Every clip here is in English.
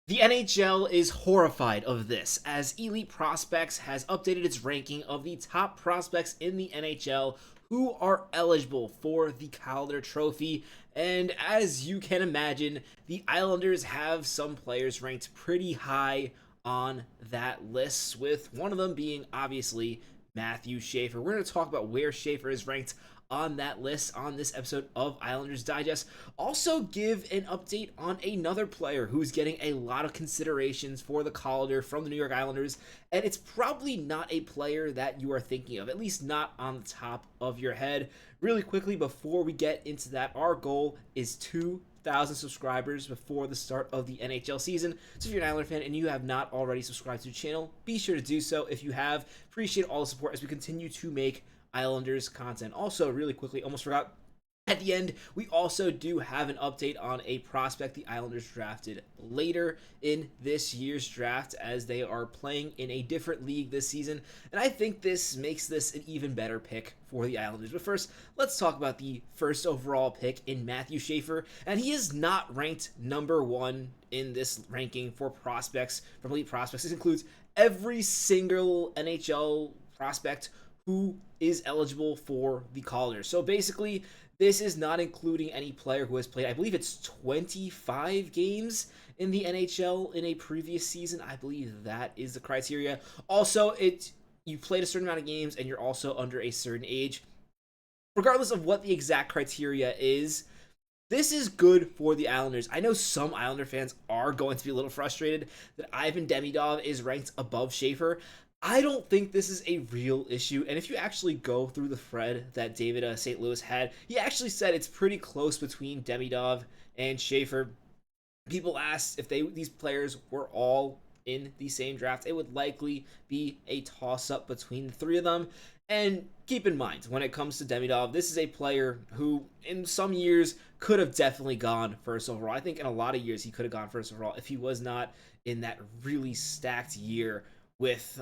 The NHL is horrified of this, as Elite Prospects has updated its ranking of the top prospects in the NHL who are eligible for the Calder Trophy. And as you can imagine, the Islanders have some players ranked pretty high on that list, with one of them being obviously Matthew Schaefer. We're going to talk about where Schaefer is ranked on that list on this episode of Islanders Digest. Also give an update on another player who's getting a lot of considerations for the Calder from the New York Islanders, and it's probably not a player that you are thinking of, at least not on the top of your head. Really quickly, before we get into that, our goal is 2,000 subscribers before the start of the NHL season. So if you're an Islander fan and you have not already subscribed to the channel, be sure to do so. If you have, appreciate all the support as we continue to make Islanders content. Also, really quickly, almost forgot, at the end, we also do have an update on a prospect the Islanders drafted later in this year's draft, as they are playing in a different league this season, and I think this makes this an even better pick for the Islanders. But first, let's talk about the first overall pick in Matthew Schaefer, and he is not ranked number one in this ranking for prospects, from Elite Prospects. This includes every single NHL prospect who is eligible for the Calder. So basically, this is not including any player who has played, I believe it's 25 games in the NHL in a previous season. I believe that is the criteria. Also, you played a certain amount of games and you're also under a certain age. Regardless of what the exact criteria is, this is good for the Islanders. I know some Islander fans are going to be a little frustrated that Ivan Demidov is ranked above Schaefer. I don't think this is a real issue, and if you actually go through the thread that David St. Louis had, he actually said it's pretty close between Demidov and Schaefer. People asked if these players were all in the same draft. It would likely be a toss-up between the three of them. And keep in mind, when it comes to Demidov, this is a player who, in some years, could have definitely gone first overall. I think in a lot of years he could have gone first overall if he was not in that really stacked year with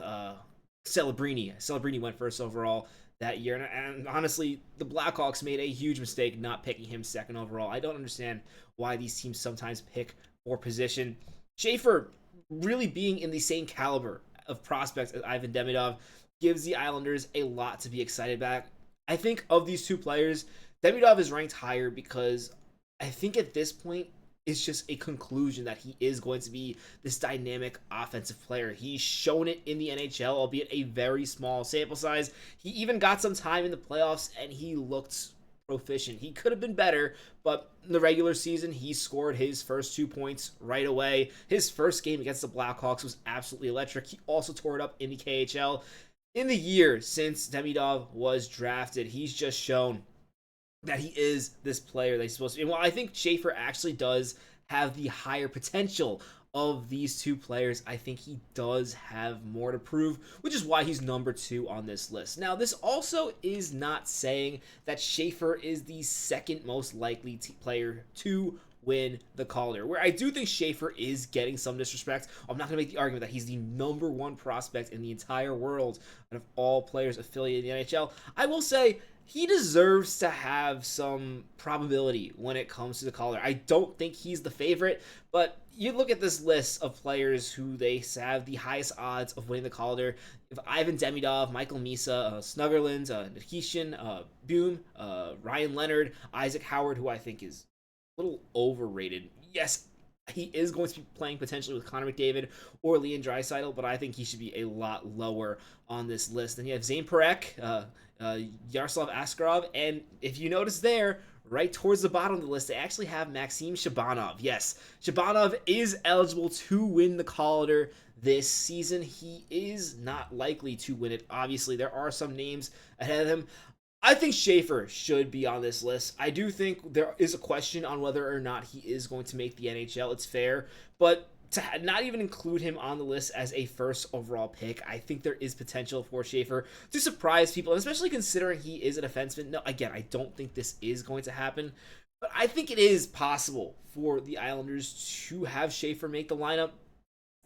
Celebrini. Celebrini went first overall that year, and honestly, the Blackhawks made a huge mistake not picking him second overall. I don't understand why these teams sometimes pick for position. Schaefer really being in the same caliber of prospects as Ivan Demidov gives the Islanders a lot to be excited about. I think of these two players, Demidov is ranked higher because I think at this point, it's just a conclusion that he is going to be this dynamic offensive player. He's shown it in the NHL, albeit a very small sample size. He even got some time in the playoffs, and he looked proficient. He could have been better, but in the regular season, he scored his first 2 points right away. His first game against the Blackhawks was absolutely electric. He also tore it up in the KHL. In the year since Demidov was drafted, he's just shown that he is this player that he's supposed to be. And while I think Schaefer actually does have the higher potential of these two players, I think he does have more to prove, which is why he's number 2 on this list. Now, this also is not saying that Schaefer is the second most likely player to win the Calder, where I do think Schaefer is getting some disrespect. I'm not going to make the argument that he's the number 1 prospect in the entire world out of all players affiliated in the NHL. I will say he deserves to have some probability when it comes to the Calder. I don't think he's the favorite, but you look at this list of players who they have the highest odds of winning the Calder. If Ivan Demidov, Michael Misa, Snuggerland, Nikishin, Boom, Ryan Leonard, Isaac Howard, who I think is a little overrated. Yes, he is going to be playing potentially with Connor McDavid or Leon Draisaitl, but I think he should be a lot lower on this list. Then you have Zane Parekh, Yaroslav Askarov, and if you notice there, right towards the bottom of the list, they actually have Maxim Shabanov. Yes, Shabbanov is eligible to win the Calder this season. He is not likely to win it. Obviously, there are some names ahead of him. I think Schaefer should be on this list. I do think there is a question on whether or not he is going to make the NHL. It's fair, but to not even include him on the list as a first overall pick, I think there is potential for Schaefer to surprise people, and especially considering he is a defenseman. No, again, I don't think this is going to happen, but I think it is possible for the Islanders to have Schaefer make the lineup.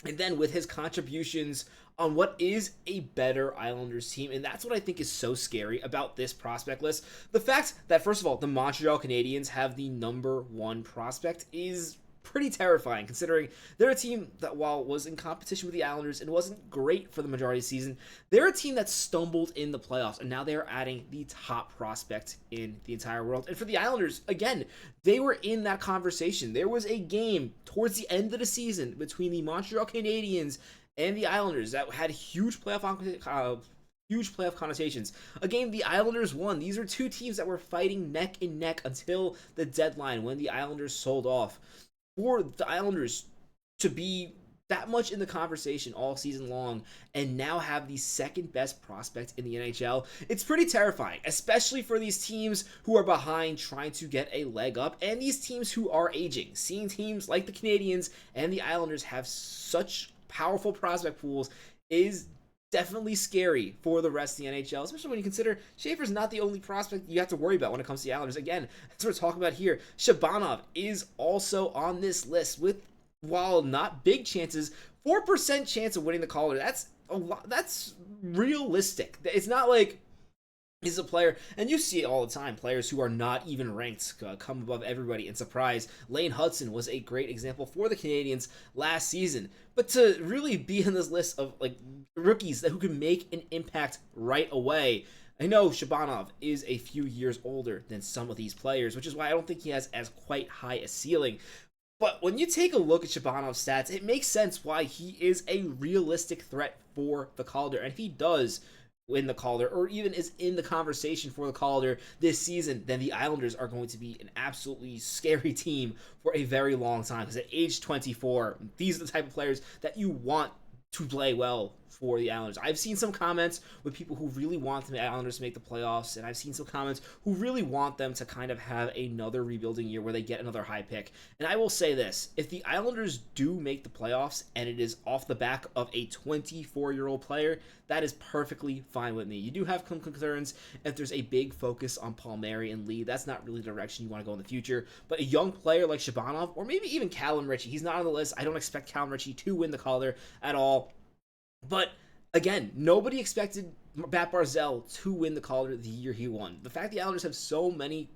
And then with his contributions on what is a better Islanders team, and that's what I think is so scary about this prospect list. The fact that, first of all, the Montreal Canadiens have the number 1 prospect is pretty terrifying, considering they're a team that, while was in competition with the Islanders and wasn't great for the majority of the season, they're a team that stumbled in the playoffs, and now they are adding the top prospect in the entire world. And for the Islanders, again, they were in that conversation. There was a game towards the end of the season between the Montreal Canadiens and the Islanders that had huge playoff connotations. A game the Islanders won. These are two teams that were fighting neck and neck until the deadline when the Islanders sold off. For the Islanders to be that much in the conversation all season long and now have the second best prospect in the NHL, it's pretty terrifying, especially for these teams who are behind trying to get a leg up and these teams who are aging. Seeing teams like the Canadiens and the Islanders have such powerful prospect pools is definitely scary for the rest of the NHL, especially when you consider Schaefer's not the only prospect you have to worry about when it comes to the Islanders. Again, as we're talking about here, Shabbanov is also on this list with, while not big chances, 4% chance of winning the Calder. That's a lot. That's realistic. It's not like he's a player, and you see it all the time, players who are not even ranked come above everybody and surprise. Lane Hudson was a great example for the Canadiens last season. But to really be in this list of like rookies who can make an impact right away, I know Shabbanov is a few years older than some of these players, which is why I don't think he has as quite high a ceiling. But when you take a look at Shabbanov's stats, it makes sense why he is a realistic threat for the Calder. And if he does win the Calder, or even is in the conversation for the Calder this season, then the Islanders are going to be an absolutely scary team for a very long time. Because at age 24, these are the type of players that you want to play well for the Islanders. I've seen some comments with people who really want the Islanders to make the playoffs, and I've seen some comments who really want them to kind of have another rebuilding year where they get another high pick. And I will say this, if the Islanders do make the playoffs and it is off the back of a 24-year-old player, that is perfectly fine with me. You do have some concerns if there's a big focus on Palmieri and Lee. That's not really the direction you want to go in the future. But a young player like Schabanov, or maybe even Calum Ritchie, he's not on the list. I don't expect Calum Ritchie to win the Calder at all. But again, nobody expected Mathew Barzal to win the Calder the year he won. The fact the Islanders have so many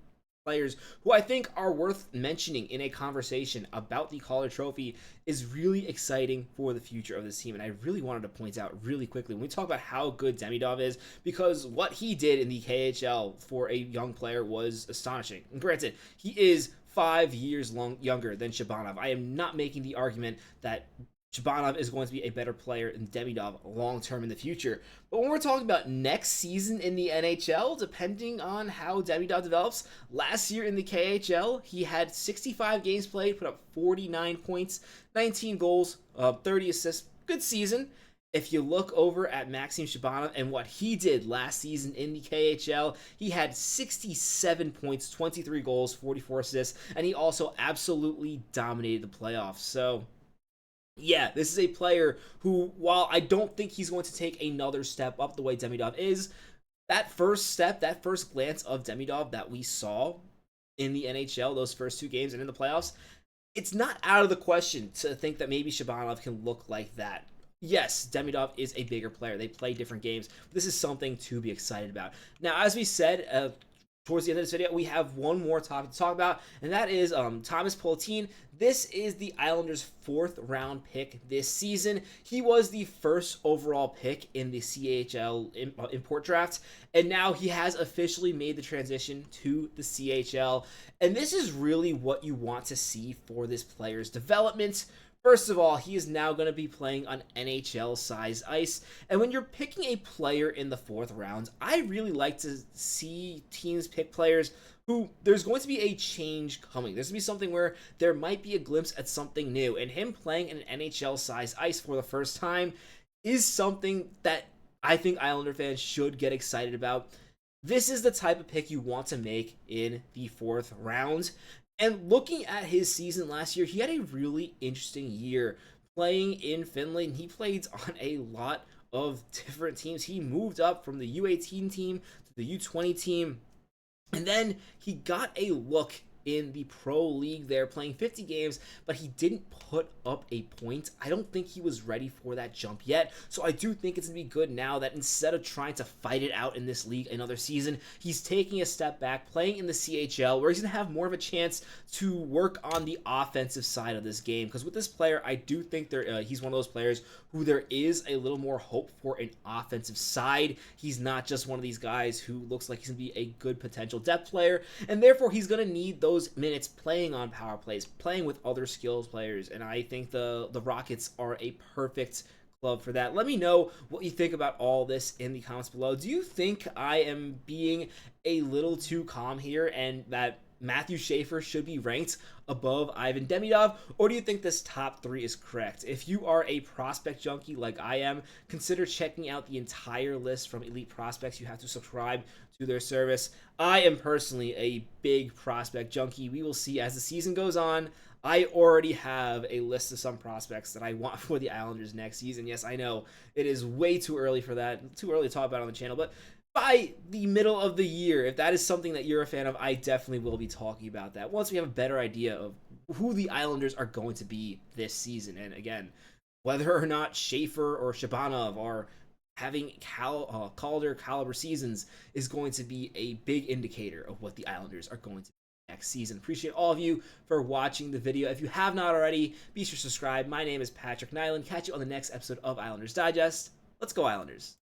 players who I think are worth mentioning in a conversation about the Calder Trophy is really exciting for the future of this team. And I really wanted to point out really quickly when we talk about how good Demidov is, because what he did in the KHL for a young player was astonishing. And granted, he is 5 years younger than Shabbanov. I am not making the argument that Shabbanov is going to be a better player than Demidov long-term in the future. But when we're talking about next season in the NHL, depending on how Demidov develops, last year in the KHL, he had 65 games played, put up 49 points, 19 goals, 30 assists. Good season. If you look over at Maxim Shabanov and what he did last season in the KHL, he had 67 points, 23 goals, 44 assists, and he also absolutely dominated the playoffs. So yeah, this is a player who, while I don't think he's going to take another step up the way Demidov is, that first step, that first glance of Demidov that we saw in the NHL, those first two games and in the playoffs, it's not out of the question to think that maybe Shabbanov can look like that. Yes, Demidov is a bigger player. They play different games. But this is something to be excited about. Now, as we said, towards the end of this video, we have one more topic to talk about, and that is Thomas Poletin. This is the Islanders' 4th round pick this season. He was the first overall pick in the CHL import draft, and now he has officially made the transition to the CHL. And this is really what you want to see for this player's development. First of all, he is now going to be playing on NHL-sized ice. And when you're picking a player in the 4th round, I really like to see teams pick players who there's going to be a change coming. There's going to be something where there might be a glimpse at something new. And him playing in an NHL-sized ice for the first time is something that I think Islander fans should get excited about. This is the type of pick you want to make in the 4th round. And looking at his season last year, he had a really interesting year playing in Finland. He played on a lot of different teams. He moved up from the U18 team to the U20 team. And then he got a look in the pro league there, playing 50 games, but he didn't put up a point. I don't think he was ready for that jump yet, so I do think it's going to be good now that instead of trying to fight it out in this league another season, he's taking a step back, playing in the CHL, where he's going to have more of a chance to work on the offensive side of this game. Because with this player, I do think he's one of those players who there is a little more hope for an offensive side. He's not just one of these guys who looks like he's going to be a good potential depth player, and therefore he's going to need those minutes playing on power plays, playing with other skills players, and I think the Rockets are a perfect club for that. Let me know what you think about all this in the comments below. Do you think I am being a little too calm here and that Matthew Schaefer should be ranked above Ivan Demidov, or do you think this top 3 is correct? If you are a prospect junkie like I am, consider checking out the entire list from Elite Prospects. You have to subscribe to their service. I am personally a big prospect junkie. We will see as the season goes on. I already have a list of some prospects that I want for the Islanders next season. Yes, I know it is way too early for that, too early to talk about on the channel, but by the middle of the year, if that is something that you're a fan of, I definitely will be talking about that once we have a better idea of who the Islanders are going to be this season. And again, whether or not Schaefer or Shabbanov are having Calder caliber seasons is going to be a big indicator of what the Islanders are going to be next season. Appreciate all of you for watching the video. If you have not already, be sure to subscribe. My name is Patrick Nilan. Catch you on the next episode of Islanders Digest. Let's go Islanders.